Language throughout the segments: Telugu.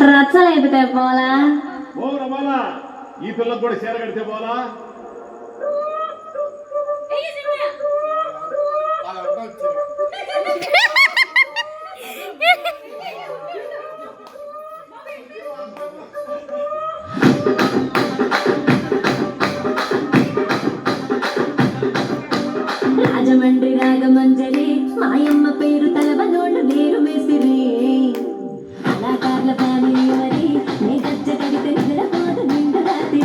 రచ్చలేపితే పోలా ఓ రమాలా ఈ పిల్లకు కూడా చీర కడితే పోలా రాజమండ్రి రాగమంజరి మాయమ్మ పేరు తలవనోళ్ళు లేరు మేసిరి కళాకారుల ఫ్యామిలీ మరి నీ గజ్జ కడితే నిద్రపోదు నిండు రాత్రి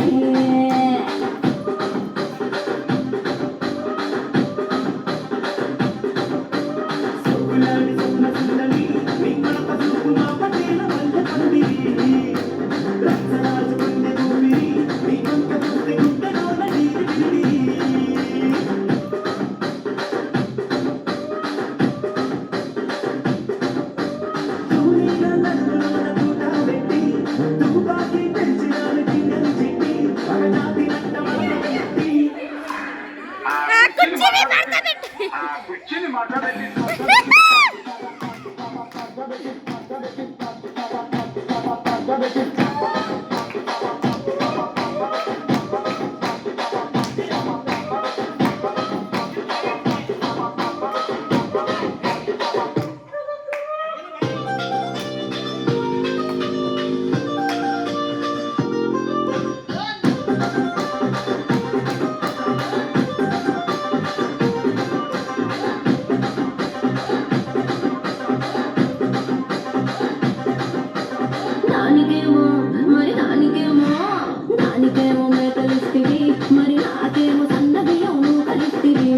దానికేమో మేకలిస్తివి మరి నాకేమో సన్న బియ్యం కలిస్తివి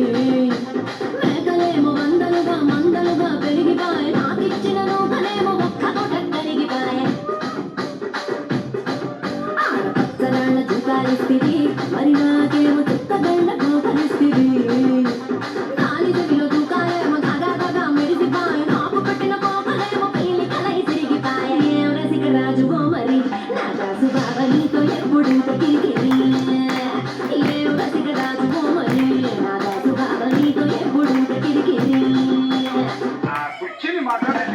మేకలేమో వందలుగా మందలుగా పెరిగిపాయే నాకిచ్చిన నూకలేమో ఒక్కతోట కరిగిపాయే ఆడపచ్చరాళ్ళ చుక్కాలిస్తివి మరి నాకేమో చుక్కగళ్ళ గోకలిస్తివి కాలి చెవిలో తూకాలేమో గగా మెరిసిపాయే నాకు పెట్టిన కోకలేమో పెళ్లి కలై తిరిగిపాయే ఏం రసిక రాజుగో మరి నా కాసు బాబా నీతో ఎప్పుడు కిరికిరి ఏం రసిక రాజుగో మరి నా కాసు బాబా నీతో ఎప్పుడు కిరికిరి కూర్చుని మాట్లాడే